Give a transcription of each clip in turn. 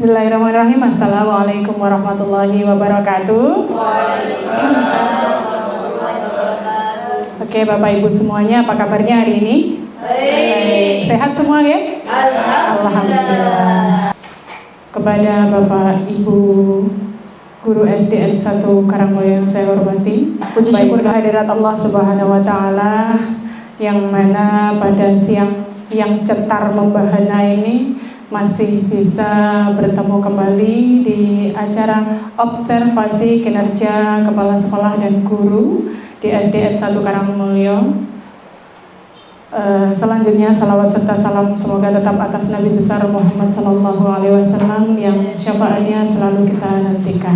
Bismillahirrahmanirrahim. Assalamualaikum warahmatullahi wabarakatuh. Oke, Bapak Ibu semuanya, apa kabarnya hari ini? Baik. Sehat semua ya? Alhamdulillah. Kepada Bapak Ibu Guru SDN 1 Karangmulya yang saya hormati, puji syukur kehadirat Allah Subhanahu wa taala yang mana pada siang yang cetar membahana ini masih bisa bertemu kembali di acara observasi kinerja kepala sekolah dan guru di SDN 1 Karangmulya. Selanjutnya salawat serta salam semoga tetap atas Nabi besar Muhammad SAW yang syafaatnya selalu kita nantikan.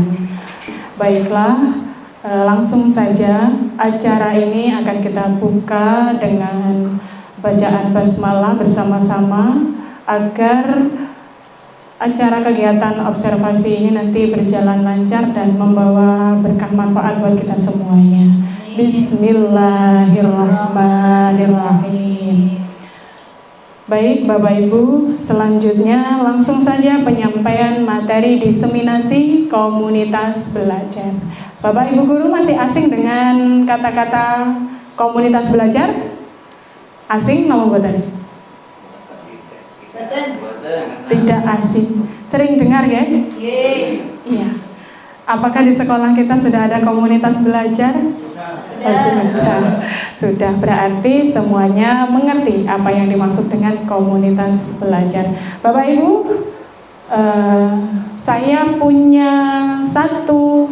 Baiklah, langsung saja acara ini akan kita buka dengan bacaan basmalah bersama-sama agar acara kegiatan observasi ini nanti berjalan lancar dan membawa berkah manfaat buat kita semuanya. Bismillahirrahmanirrahim. Baik Bapak Ibu, selanjutnya langsung saja penyampaian materi diseminasi komunitas belajar. Bapak Ibu guru masih asing dengan kata-kata komunitas belajar? Asing nama buatan? Tidak asing. Sering dengar ya? Iya. Apakah di sekolah kita sudah ada komunitas belajar? Sudah. Berarti semuanya mengerti apa yang dimaksud dengan komunitas belajar. Bapak Ibu, saya punya satu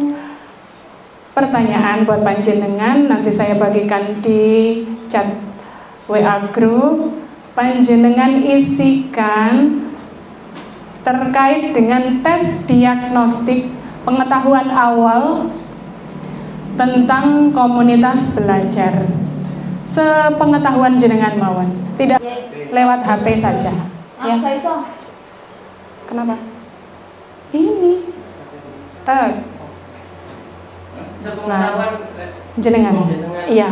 pertanyaan buat panjenengan. Nanti saya bagikan di chat WA group. Panjenengan isikan terkait dengan tes diagnostik pengetahuan awal tentang komunitas belajar. Sepengetahuan jenengan mawon, tidak lewat HP saja. Ya. Kenapa? Ini. Nah, jenengan. Iya.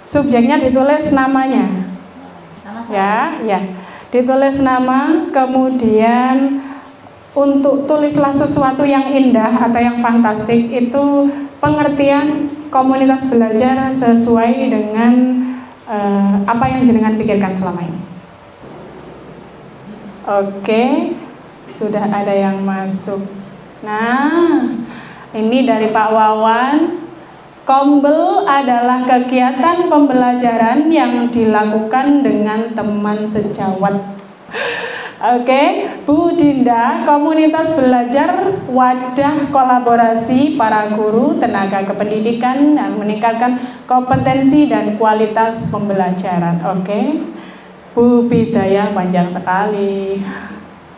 Subjeknya ditulis namanya. Ya. Ditulis nama, kemudian untuk tulislah sesuatu yang indah atau yang fantastik. Itu pengertian komunitas belajar sesuai dengan apa yang jenengan pikirkan selama ini. Oke, sudah ada yang masuk. Nah, ini dari Pak Wawan. Kombel adalah kegiatan pembelajaran yang dilakukan dengan teman sejawat. Oke, Bu Dinda, komunitas belajar wadah kolaborasi para guru, tenaga kependidikan dan meningkatkan kompetensi dan kualitas pembelajaran. Oke, Bu Bidayah, panjang sekali.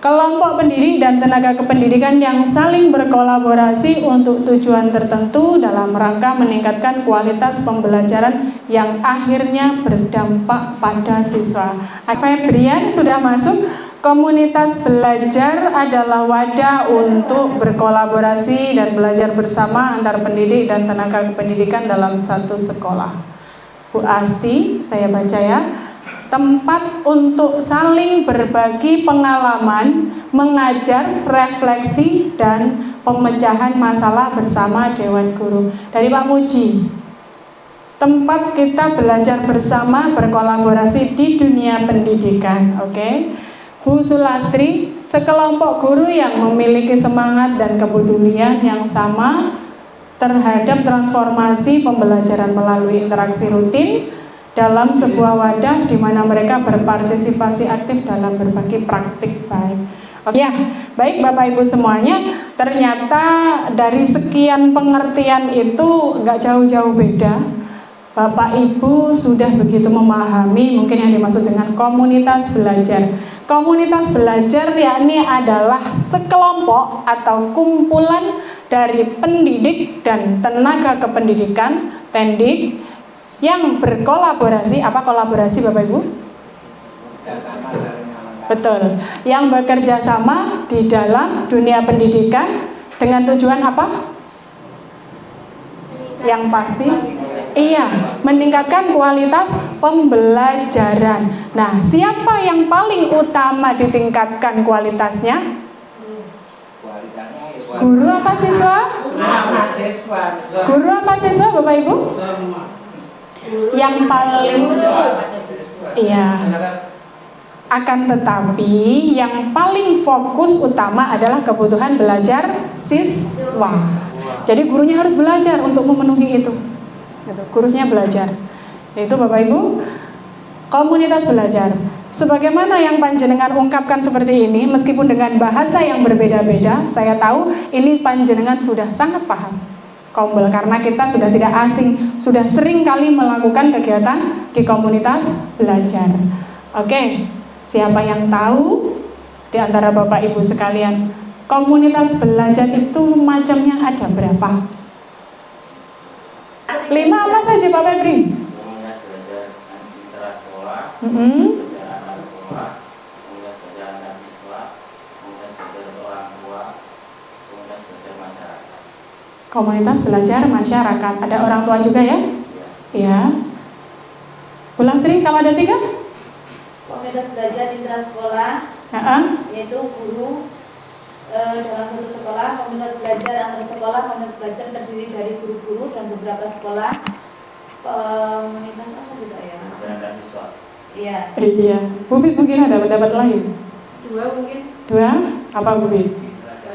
Kelompok pendidik dan tenaga kependidikan yang saling berkolaborasi untuk tujuan tertentu dalam rangka meningkatkan kualitas pembelajaran yang akhirnya berdampak pada siswa. Febrian sudah masuk. Komunitas belajar adalah wadah untuk berkolaborasi dan belajar bersama antar pendidik dan tenaga kependidikan dalam satu sekolah. Bu Asti, saya baca ya. Tempat untuk saling berbagi pengalaman, mengajar, refleksi, dan pemecahan masalah bersama Dewan Guru. Dari Pak Muji, tempat kita belajar bersama, berkolaborasi di dunia pendidikan. Oke. Bu Sulastri, sekelompok guru yang memiliki semangat dan kepedulian yang sama terhadap transformasi pembelajaran melalui interaksi rutin dalam sebuah wadah di mana mereka berpartisipasi aktif dalam berbagi praktik baik. Ya, baik Bapak Ibu semuanya, ternyata dari sekian pengertian itu nggak jauh-jauh beda. Bapak Ibu sudah begitu memahami mungkin yang dimaksud dengan komunitas belajar. Komunitas belajar yakni adalah sekelompok atau kumpulan dari pendidik dan tenaga kependidikan, pendik, yang berkolaborasi. Apa kolaborasi Bapak Ibu? Betul. Yang bekerja sama di dalam dunia pendidikan dengan tujuan apa? Yang pasti, iya, meningkatkan kualitas pembelajaran. Nah, siapa yang paling utama ditingkatkan kualitasnya? Guru apa siswa? Guru apa siswa Bapak Ibu? Yang paling iya. Akan tetapi yang paling fokus utama adalah kebutuhan belajar siswa. Jadi gurunya harus belajar untuk memenuhi itu. Gitu, gurunya belajar. Yaitu Bapak Ibu, komunitas belajar. Sebagaimana yang panjenengan ungkapkan seperti ini, meskipun dengan bahasa yang berbeda-beda, saya tahu ini panjenengan sudah sangat paham. Kombel, karena kita sudah tidak asing, sudah sering kali melakukan kegiatan di komunitas belajar. Oke. Siapa yang tahu di antara Bapak Ibu sekalian, komunitas belajar itu macamnya ada berapa? 5 apa saja Pak Febri? Komunitas belajar intrasekolah, belajar anak sekolah, komunitas belajar anak siswa, komunitas belajar orang tua, komunitas belajar masyarakat. Komunitas belajar masyarakat, ada orang tua juga ya? Iya. Ulang Sri, kalau ada 3? Komunitas belajar intrasekolah, yaitu guru dalam satu sekolah. Komunitas belajar antar sekolah, komunitas belajar terdiri dari guru-guru dan beberapa sekolah. Komunitas apa sih Pak ya? Anak siswa. Iya. Iya. Bubit mungkin ada pendapat lain? 2 mungkin. 2? Apa Bubit?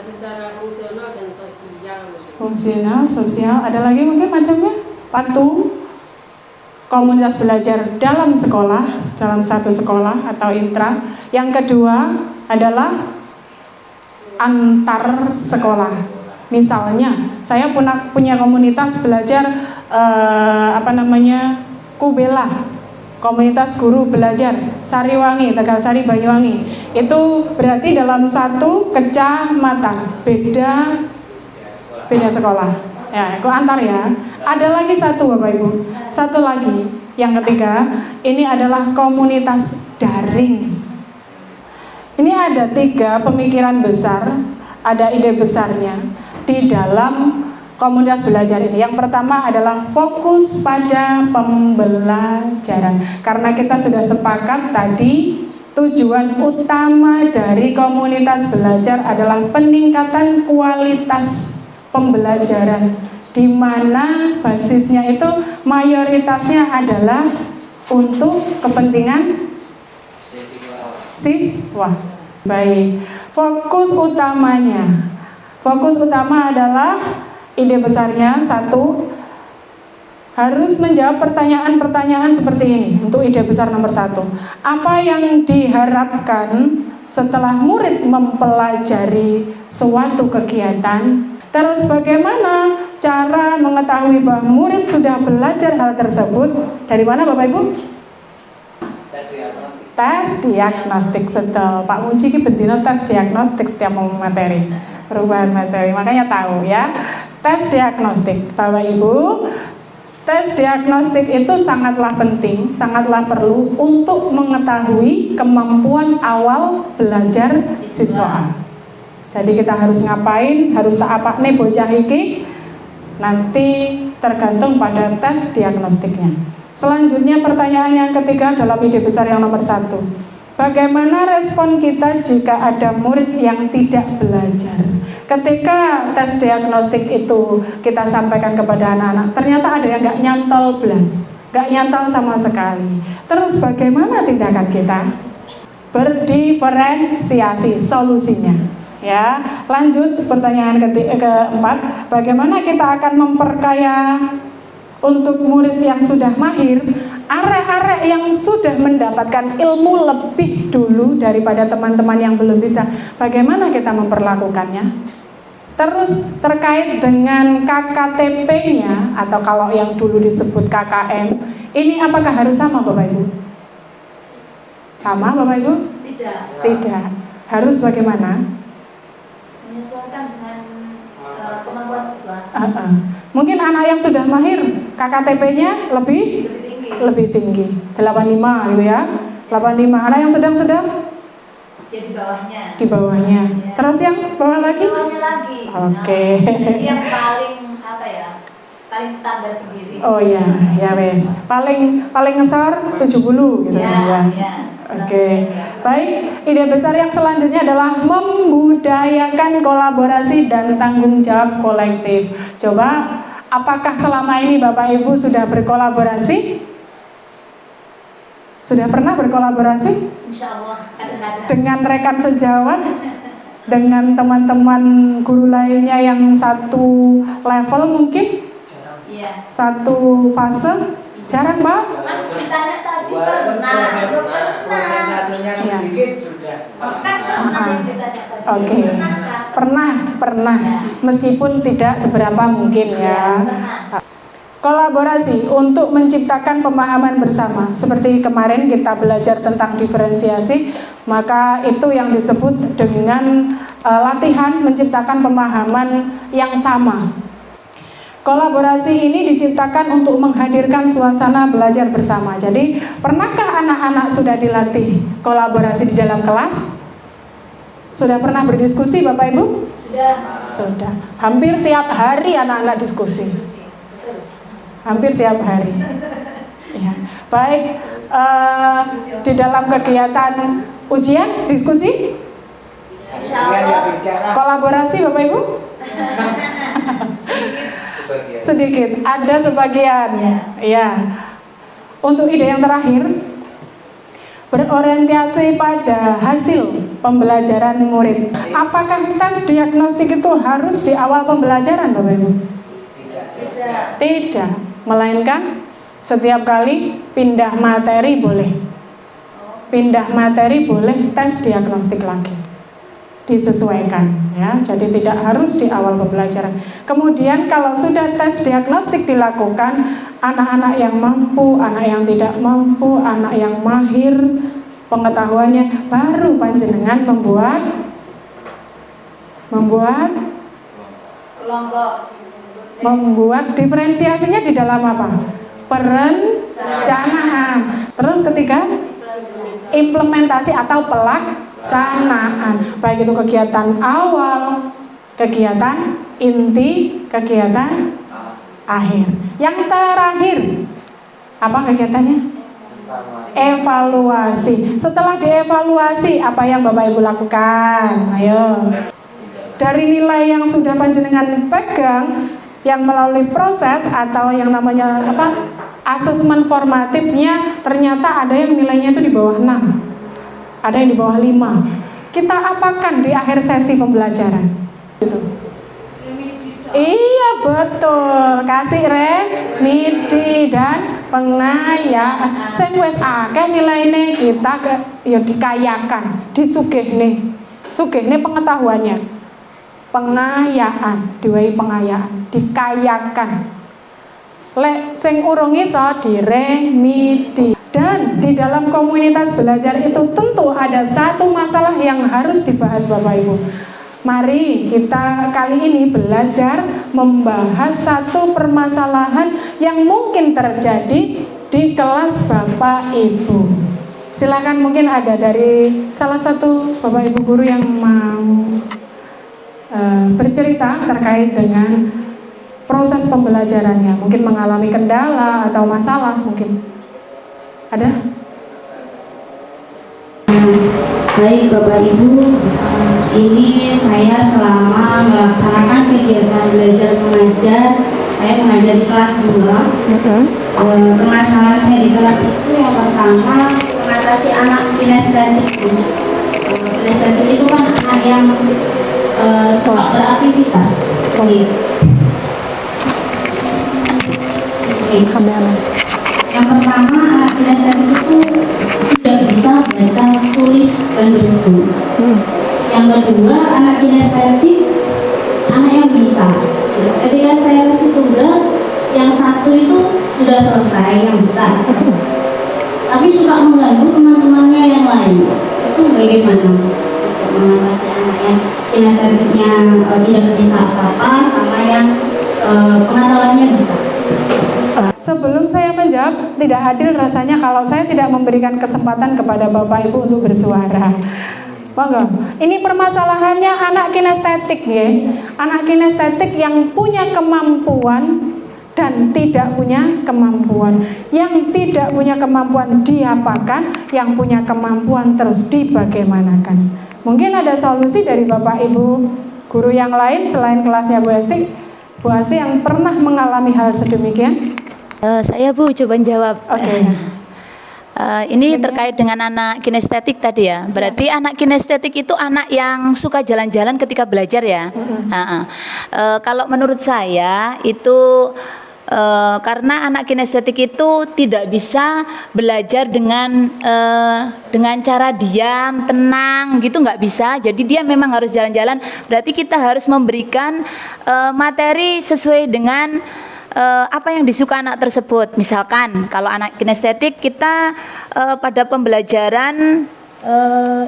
Secara fungsional dan sosial. Fungsional, sosial. Ada lagi mungkin macamnya? Patu. Komunitas belajar dalam sekolah, dalam satu sekolah atau intra. Yang kedua adalah antar sekolah. Misalnya, saya punya komunitas belajar Kubela, komunitas guru belajar Sariwangi, Tegalsari, Banyuwangi. Itu berarti dalam satu kecamatan, beda sekolah. Ya, itu antar ya. Ada lagi satu Bapak Ibu. Satu lagi, yang ketiga, ini adalah komunitas daring. Ini ada 3 pemikiran besar, ada ide besarnya di dalam komunitas belajar ini. Yang pertama adalah fokus pada pembelajaran. Karena kita sudah sepakat tadi, tujuan utama dari komunitas belajar adalah peningkatan kualitas pembelajaran, di mana basisnya itu mayoritasnya adalah untuk kepentingan siswa. Baik, fokus utama adalah ide besarnya, 1, harus menjawab pertanyaan-pertanyaan seperti ini. Untuk ide besar nomor 1, apa yang diharapkan setelah murid mempelajari suatu kegiatan? Terus bagaimana cara mengetahui bahwa murid sudah belajar hal tersebut? Dari mana Bapak Ibu? Tes diagnostik, betul. Pak Muji ini bendino tes diagnostik setiap mau materi, perubahan materi, makanya tahu ya. Tes diagnostik, Bapak Ibu, tes diagnostik itu sangatlah penting, sangatlah perlu untuk mengetahui kemampuan awal belajar siswa. Jadi kita harus ngapain, harus apa nih bocah iki, nanti tergantung pada tes diagnostiknya. Selanjutnya pertanyaan yang ketiga dalam ide besar yang nomor 1. Bagaimana respon kita jika ada murid yang tidak belajar? Ketika tes diagnostik itu kita sampaikan kepada anak-anak, ternyata ada yang gak nyantol belas, gak nyantol sama sekali. Terus bagaimana tindakan kita? Berdiferensiasi solusinya. Ya, lanjut pertanyaan keempat, bagaimana kita akan memperkaya untuk murid yang sudah mahir, arek-arek yang sudah mendapatkan ilmu lebih dulu daripada teman-teman yang belum bisa. Bagaimana kita memperlakukannya? Terus terkait dengan KKTP-nya atau kalau yang dulu disebut KKM, ini apakah harus sama Bapak Ibu? Sama Bapak Ibu? Tidak. Harus bagaimana? Menyesuaikan dengan kemampuan siswa. Mungkin anak yang sudah mahir KKTP-nya lebih tinggi 85 gitu ya. 85. Anak yang sedang Ya di bawahnya. Ya. Terus yang bawah lagi? Bawahnya lagi. Oke. Jadi yang paling paling standar sendiri. Oh iya, ya wes. Paling ngesor 70 gitu ya. Ya. Oke. Baik, ide besar yang selanjutnya adalah membudayakan kolaborasi dan tanggung jawab kolektif. Coba, apakah selama ini Bapak Ibu sudah berkolaborasi? Sudah pernah berkolaborasi? Insya Allah kadang-kadang. Dengan rekan sejawat? Dengan teman-teman guru lainnya yang satu level mungkin? Iya. Satu fase? Jarang, Pak? Kan ditanya tadi pernah. Persentasenya sedikit sudah. Kan pernah yang ditanya tadi. Oke. Pernah. Meskipun tidak seberapa mungkin ya. Pernah. Kolaborasi untuk menciptakan pemahaman bersama. Seperti kemarin kita belajar tentang diferensiasi, maka itu yang disebut dengan latihan menciptakan pemahaman yang sama. Kolaborasi ini diciptakan untuk menghadirkan suasana belajar bersama. Jadi, pernahkah anak-anak sudah dilatih kolaborasi di dalam kelas? Sudah pernah berdiskusi Bapak Ibu? Sudah. Hampir tiap hari anak-anak diskusi. Hampir tiap hari. Ya. Baik, di dalam kegiatan ujian, diskusi? Insya Allah. Kolaborasi Bapak Ibu? Sedikit, ada sebagian. Ya. Untuk ide yang terakhir, berorientasi pada hasil pembelajaran murid. Apakah tes diagnostik itu harus di awal pembelajaran Bapak Ibu? Tidak, melainkan setiap kali pindah materi boleh. Pindah materi boleh, tes diagnostik lagi. Disesuaikan ya, jadi tidak harus di awal pembelajaran. Kemudian kalau sudah tes diagnostik dilakukan, anak-anak yang mampu, anak yang tidak mampu, anak yang mahir pengetahuannya, baru panjenengan membuat diferensiasinya di dalam apa? Perencanaan. Terus ketiga, implementasi atau pelaksanaan, baik itu kegiatan awal, kegiatan inti, kegiatan akhir. Yang terakhir, apa kegiatannya? Evaluasi. Setelah dievaluasi, apa yang Bapak Ibu lakukan? Ayo. Dari nilai yang sudah panjenengan pegang, yang melalui proses atau yang namanya apa? Asesmen formatifnya, ternyata ada yang nilainya itu di bawah 6. Ada yang di bawah 5. Kita apakan di akhir sesi pembelajaran? Gitu. Iya betul, kasih remedi dan pengayaan. Sing wis akeh nilaine kita ya dikayakan, disugihne. Sugihne pengetahuannya. Pengayaan, diwai pengayaan, dikayakan. Lek sing urung iso diremedi. Dan di dalam komunitas belajar itu tentu ada satu masalah yang harus dibahas Bapak Ibu. Mari kita kali ini belajar membahas satu permasalahan yang mungkin terjadi di kelas Bapak Ibu. Silakan, mungkin ada dari salah satu Bapak Ibu guru yang mau bercerita terkait dengan proses pembelajarannya. Mungkin mengalami kendala atau masalah mungkin. Ada? Baik Bapak Ibu, ini saya selama melaksanakan kegiatan belajar mengajar, saya mengajar di kelas 2. Permasalahan saya di kelas itu yang pertama, mengatasi anak kinestetik. Kinestetik itu kan anak yang suka beraktivitas. Yang pertama, anak kinestetik itu tidak bisa baca, tulis, dan berhitung. Yang kedua, anak kinestetik anak yang bisa. Ketika saya kasih tugas, yang satu itu sudah selesai, yang bisa, tapi suka mengganggu teman-temannya yang lain. Itu bagaimana untuk mengatasi anak yang kinestetiknya tidak bisa apa-apa sama yang pengetahuannya bisa? Sebelum saya menjawab, tidak adil rasanya kalau saya tidak memberikan kesempatan kepada Bapak Ibu untuk bersuara. Monggo. Ini permasalahannya anak kinestetik ya. Anak kinestetik yang punya kemampuan dan tidak punya kemampuan. Yang tidak punya kemampuan diapakan, yang punya kemampuan terus dibagaimanakan. Mungkin ada solusi dari Bapak Ibu guru yang lain selain kelasnya Bu Asti yang pernah mengalami hal sedemikian? Saya Bu, coba jawab. Oke. Ini terkait dengan anak kinestetik tadi ya. Berarti anak kinestetik itu anak yang suka jalan-jalan ketika belajar ya. Kalau menurut saya itu karena anak kinestetik itu tidak bisa belajar dengan cara diam, tenang gitu, nggak bisa. Jadi dia memang harus jalan-jalan. Berarti kita harus memberikan materi sesuai dengan apa yang disuka anak tersebut. Misalkan kalau anak kinestetik kita pada pembelajaran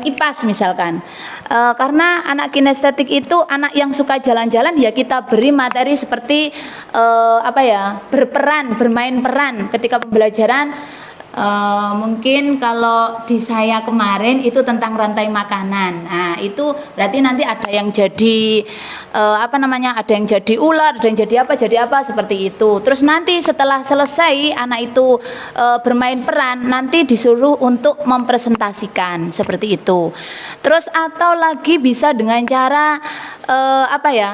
IPAS misalkan, karena anak kinestetik itu anak yang suka jalan-jalan, ya kita beri materi seperti berperan, bermain peran ketika pembelajaran. Mungkin kalau di saya kemarin itu tentang rantai makanan. Nah, itu berarti nanti ada yang jadi ada yang jadi ular, ada yang jadi apa seperti itu. Terus nanti setelah selesai anak itu bermain peran, nanti disuruh untuk mempresentasikan seperti itu. Terus atau lagi bisa dengan cara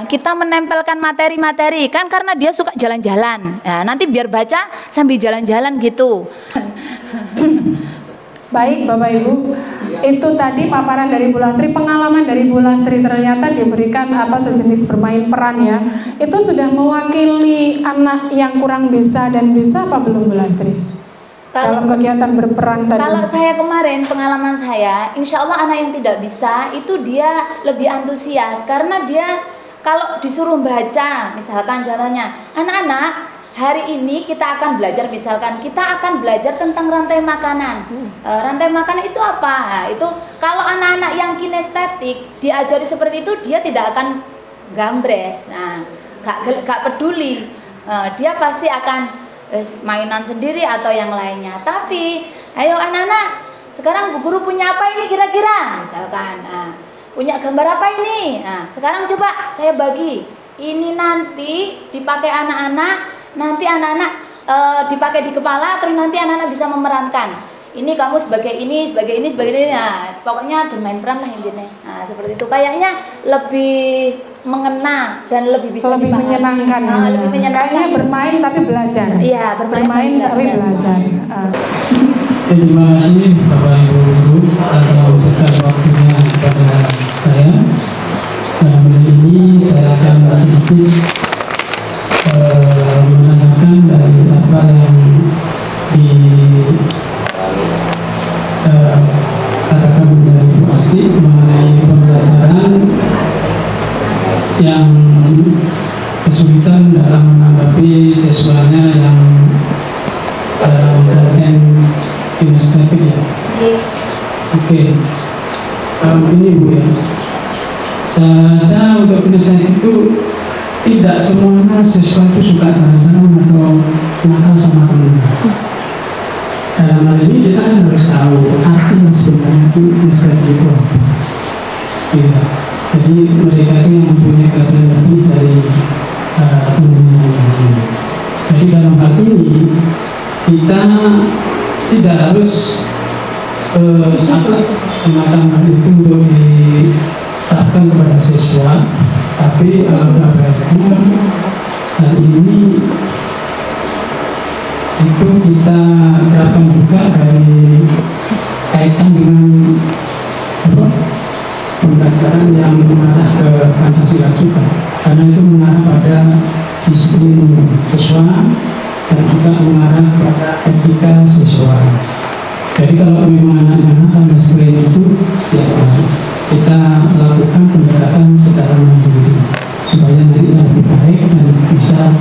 kita menempelkan materi-materi, kan karena dia suka jalan-jalan. Nah, nanti biar baca sambil jalan-jalan gitu. Baik Bapak Ibu, itu tadi paparan dari Bu Lastri, pengalaman dari Bu Lastri, ternyata diberikan sejenis bermain peran ya. Itu sudah mewakili anak yang kurang bisa dan bisa apa belum Bu Lastri? Dalam kegiatan berperan tadi. Kalau saya kemarin pengalaman saya, insya Allah anak yang tidak bisa itu dia lebih antusias karena dia kalau disuruh baca, misalkan contohnya, anak-anak hari ini kita akan belajar, misalkan kita akan belajar tentang rantai makanan. Rantai makanan itu apa? Nah, itu kalau anak-anak yang kinestetik diajari seperti itu, dia tidak akan gambres. Nah, gak peduli. Dia pasti akan mainan sendiri atau yang lainnya. Tapi, ayo anak-anak, sekarang Bu Guru punya apa ini kira-kira? Misalkan, punya gambar apa ini? Nah, sekarang coba saya bagi. Ini nanti dipakai anak-anak. Nanti anak-anak dipakai di kepala, terus nanti anak-anak bisa memerankan. Ini kamu sebagai ini, sebagai ini, sebagai ini. Nah, pokoknya bermain peran lah intinya. Nah, seperti itu. Kayaknya lebih mengena dan lebih bisa lebih menyenangkan. Lebih menyenangkan. Kayaknya bermain tapi belajar. Iya, bermain tapi belajar. Terima kasih Bapak Ibu Guru atas waktunya kepada saya. Hari ini saya akan sedikit menanyakan dari apa yang dikatakan dari Bu Asti mengenai pembelajaran yang kesulitan dalam menanggapi siswanya yang berken kinestetik ya. Oke. Ini Bu ya. Saya rasa untuk kinestetik itu tidak semuanya siswa itu suka jalan-jalan atau nakal sama teman. Dalam hal ini kita kan harus tahu arti yang sebenarnya itu kinestetik itu apa. Ya. Jadi mereka itu yang mempunyai kelebihan lebih dari umumnya. Jadi dalam hal ini kita tidak harus sangat semacam hal itu untuk diterapkan kepada siswa, tapi baiknya hal ini itu kita terapkan juga dari kaitan dengan pembelajaran yang mengarah ke Pancasila juga, karena itu mengarah pada disiplin siswa dan juga mengarah pada etika siswa. Jadi kalau memang anak-anak nakal seperti itu, ya kita lakukan pendekatan secara mandiri supaya nanti lebih baik dan bisa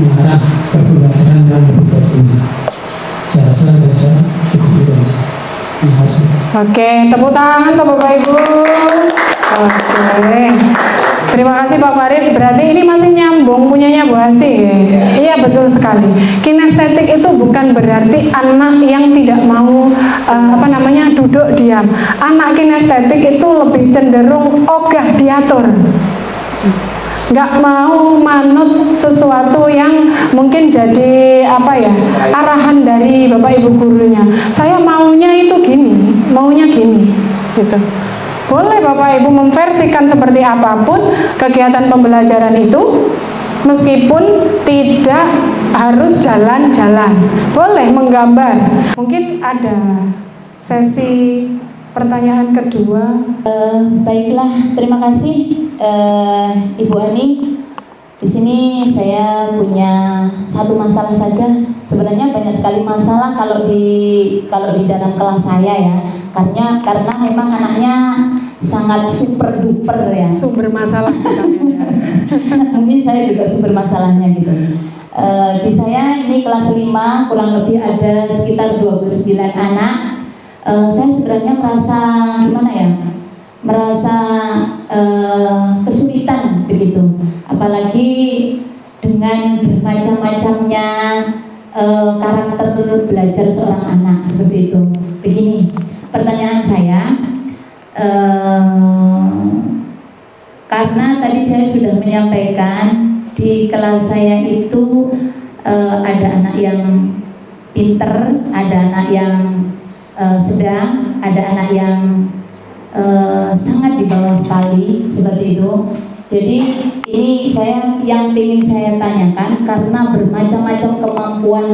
mengarah ke pembelajaran yang lebih baik. Saya rasa bisa cukup itu. Terima kasih. Oke, tepuk tangan untuk Bapak Ibu. Oke. Terima kasih Pak Farid. Berarti ini masih nyambung punyanya Bu Asti ya? Iya betul sekali. Kinestetik itu bukan berarti anak yang tidak mau duduk diam. Anak kinestetik itu lebih cenderung ogah diatur. Nggak mau manut sesuatu yang mungkin jadi arahan dari Bapak Ibu gurunya. Saya maunya itu gini, maunya gini, gitu. Boleh Bapak Ibu memversikan seperti apapun kegiatan pembelajaran itu, meskipun tidak harus jalan-jalan. Boleh menggambar. Mungkin ada sesi pertanyaan kedua. Baiklah, terima kasih Ibu Ani. Di sini saya punya satu masalah saja. Sebenarnya banyak sekali masalah kalau di dalam kelas saya ya. Karena memang anaknya sangat super duper ya. Sumber masalah misalnya. Mungkin saya juga sumber masalahnya gitu. Di saya ini kelas 5, kurang lebih ada sekitar 29 anak. Saya sebenarnya merasa gimana ya? Merasa kesulitan begitu, apalagi dengan bermacam-macamnya karakter belajar seorang anak seperti itu. Begini, pertanyaan saya, karena tadi saya sudah menyampaikan di kelas saya itu ada anak yang pinter, ada anak yang sedang, ada anak yang sangat di bawah sekali seperti itu. Jadi ini yang ingin saya tanyakan, karena bermacam-macam kemampuan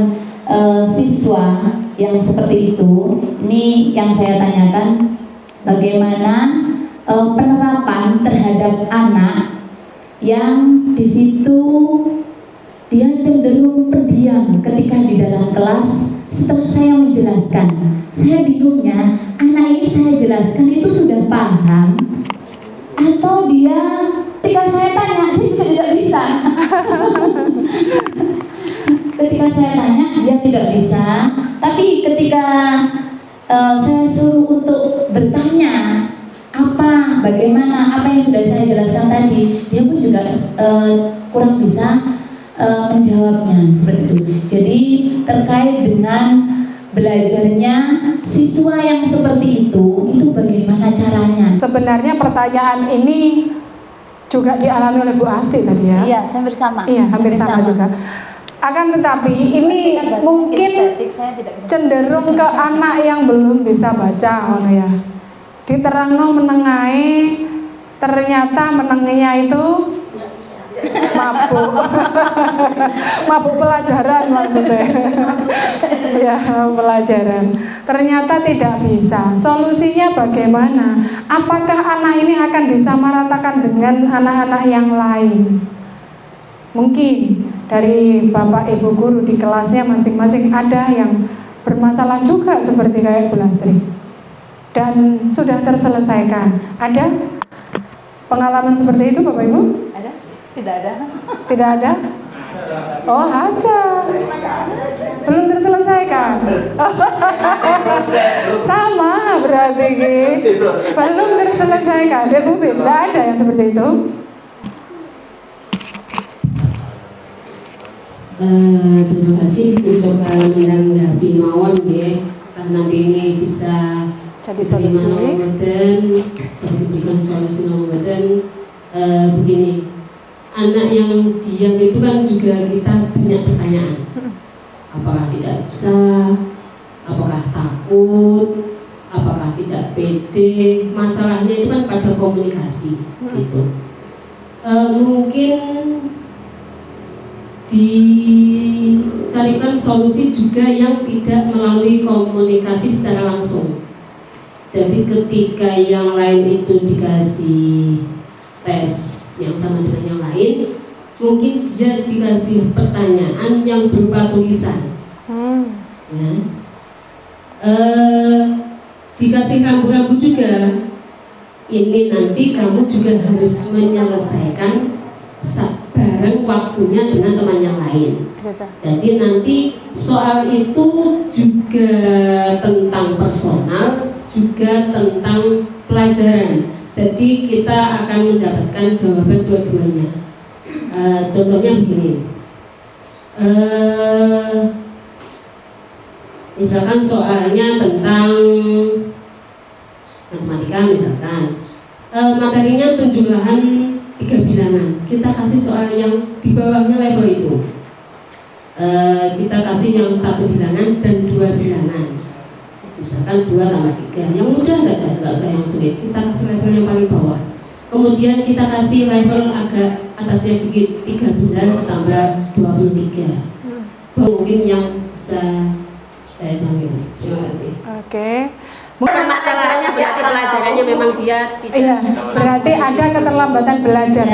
siswa yang seperti itu. Ini yang saya tanyakan, bagaimana penerapan terhadap anak yang di situ dia cenderung pendiam ketika di dalam kelas. Setelah saya menjelaskan, saya bingungnya, anak ini saya jelaskan itu sudah paham atau dia ketika saya tanya dia juga tidak bisa. Ketika saya tanya dia tidak bisa, tapi ketika saya suruh untuk bertanya bagaimana apa yang sudah saya jelaskan tadi, dia pun juga kurang bisa menjawabnya seperti itu. Jadi terkait dengan belajarnya siswa yang seperti itu bagaimana caranya? Sebenarnya pertanyaan ini juga dialami oleh Bu Asti tadi ya. Iya, hampir sama. Iya, hampir sama juga. Akan tetapi ini mungkin cenderung ke anak yang belum bisa baca, ya. Diterangno menengai, ternyata menengnya itu mabuk. Mabuk pelajaran maksudnya. Ya, pelajaran. Ternyata tidak bisa. Solusinya bagaimana? Apakah anak ini akan disamaratakan dengan anak-anak yang lain? Mungkin dari Bapak Ibu guru di kelasnya masing-masing ada yang bermasalah juga seperti kayak Bu Lastri. Dan sudah terselesaikan. Ada pengalaman seperti itu Bapak Ibu? Ada? Tidak ada. Tidak ada? Oh, ada. Belum terselesaikan. Sama berarti gitu. Belum terselesaikan. Dia Bu, tidak ada yang seperti itu. Terima kasih mencoba menanggapi mawon ya. Nanti ini bisa jadi solusi. Diberikan solusi nomboten. Begini, anak yang diam itu kan juga kita banyak pertanyaan. Apakah tidak bisa? Apakah takut? Apakah tidak pede? Masalahnya itu kan pada komunikasi, gitu. Mungkin dicarikan solusi juga yang tidak melalui komunikasi secara langsung. Jadi ketika yang lain itu dikasih tes yang sama dengan yang lain, mungkin dia dikasih pertanyaan yang berupa tulisan. Ya. Dikasih rambu-rambu juga. Ini nanti kamu juga harus menyelesaikan bareng waktunya dengan teman yang lain. Jadi nanti soal itu juga tentang personal, juga tentang pelajaran. Jadi kita akan mendapatkan jawaban dua-duanya. Contohnya begini, misalkan soalnya tentang matematika misalkan, materinya penjumlahan 3 bilangan, kita kasih soal yang di bawahnya level itu. kita kasih yang 1 bilangan dan 2 bilangan. Misalkan 2 tambah 3, yang mudah saja, nggak usah yang sulit. Kita kasih level yang paling bawah. Kemudian kita kasih level agak atasnya dikit, 13 tambah 23. Mungkin yang bisa saya sampaikan. Terima kasih. Oke. Bukan masalahnya berarti pelajarannya memang dia tidak. Iya, berarti ada keterlambatan belajar.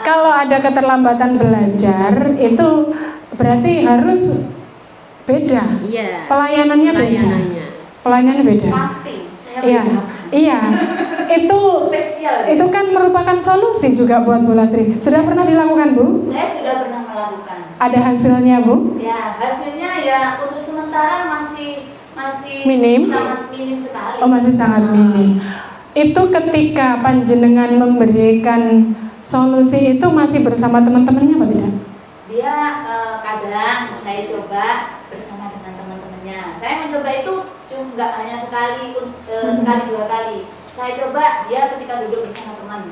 Kalau ada keterlambatan belajar itu berarti harus beda. Iya. Pelayanannya beda. Pelayanannya beda. Pasti. Iya, iya. Itu kan merupakan solusi juga buat Bu Lasri. Sudah pernah dilakukan, Bu? Saya sudah pernah melakukan. Ada hasilnya, Bu? Ya, hasilnya ya untuk sementara masih minim. Minim sekali. Oh, masih sangat minim. Itu ketika panjenengan memberikan solusi itu masih bersama teman-temannya apa tidak? Dia kadang saya coba bersama dengan teman-temannya. Saya mencoba itu juga hanya sekali 2 kali. Saya coba dia ketika duduk bersama teman.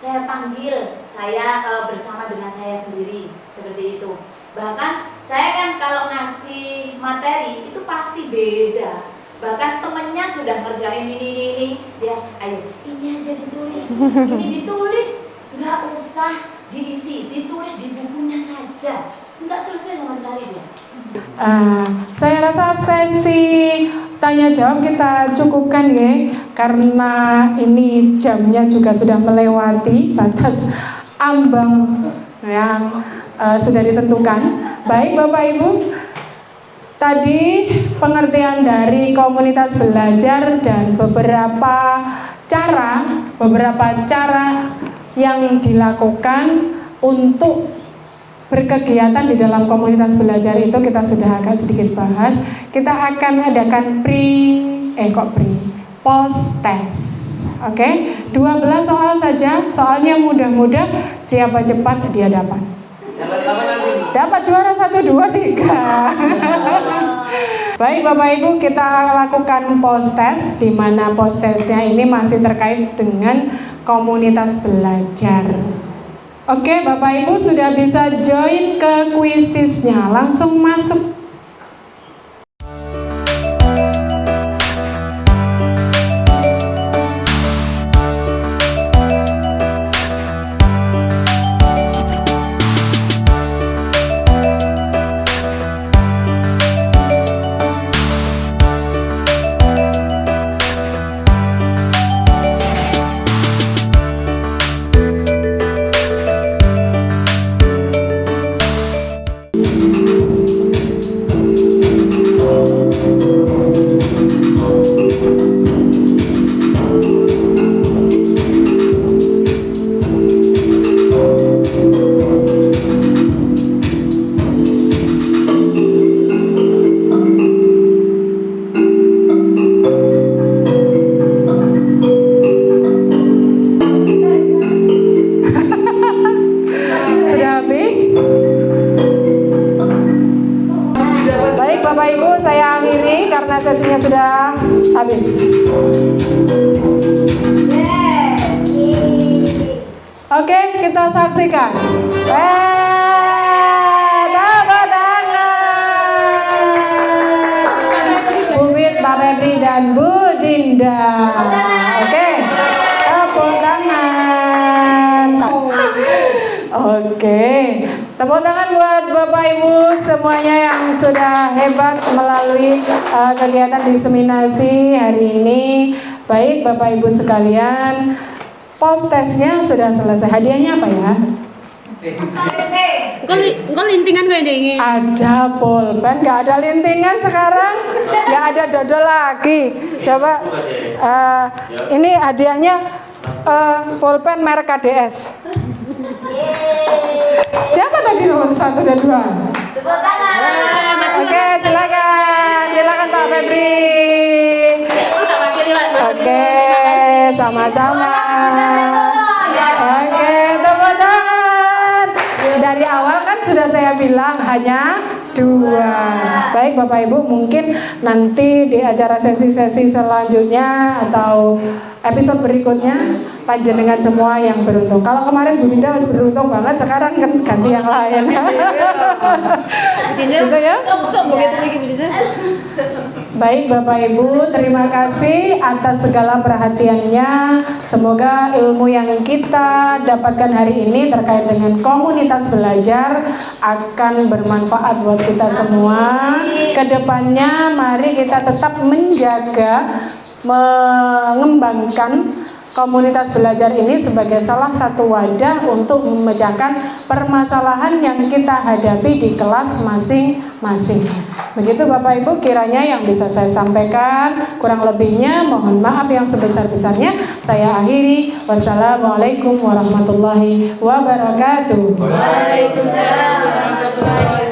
Saya panggil, saya bersama dengan saya sendiri, seperti itu. Bahkan saya kan kalau ngasih materi itu pasti beda. Bahkan temennya sudah ngerjain ini, dia ayo ini aja ditulis, ini ditulis, nggak usah diisi, ditulis di bukunya saja, nggak selesai sama sekali dia. Saya rasa sesi tanya jawab kita cukupkan ya, karena ini jamnya juga sudah melewati batas ambang yang sudah ditentukan. Baik Bapak Ibu, tadi pengertian dari komunitas belajar dan beberapa cara yang dilakukan untuk berkegiatan di dalam komunitas belajar itu kita sudah agak sedikit bahas. Kita akan adakan post test. Oke, 12 soal saja, soalnya mudah-mudah, siapa cepat dia dapat. Dapat juara 1, 2, 3. Baik Bapak Ibu, kita lakukan post test, di mana post testnya ini masih terkait dengan komunitas belajar. Oke, Bapak Ibu sudah bisa join ke kuisisnya, langsung masuk. Sesinya sudah habis. Oke, kita saksikan. Tepuk tangan. Bubit, Pak Febri dan Bu Dinda. Oke, tepuk tangan. Oke, tepuk tangan buat Bapak Ibu semuanya yang sudah hebat melalui kegiatan diseminasi hari ini. Baik Bapak Ibu sekalian, post testnya sudah selesai. Hadiahnya apa ya? Engkau lintingan gue ini. Ada pulpen, nggak ada lintingan sekarang, nggak ada dodol lagi. Coba ini hadiahnya pulpen merek KDS. Siapa tadi nomor 1 dan 2? Tepuk tangan. Oke, silakan Pak Febri. Oke, sama-sama. Oke, tepuk tangan. Dari awal kan sudah saya bilang hanya 2. Baik Bapak Ibu, mungkin nanti di acara sesi-sesi selanjutnya atau episode berikutnya panjenengan semua yang beruntung. Kalau kemarin Bu Dinda harus beruntung banget, sekarang kan ganti yang lain. Gitu ya. Baik Bapak Ibu, terima kasih atas segala perhatiannya. Semoga ilmu yang kita dapatkan hari ini terkait dengan komunitas belajar akan bermanfaat buat kita semua. Kedepannya mari kita tetap menjaga, mengembangkan komunitas belajar ini sebagai salah satu wadah untuk memecahkan permasalahan yang kita hadapi di kelas masing-masing. Begitu Bapak Ibu kiranya yang bisa saya sampaikan, kurang lebihnya mohon maaf yang sebesar-besarnya. Saya akhiri. Wassalamualaikum warahmatullahi wabarakatuh. Waalaikumsalam warahmatullahi wabarakatuh.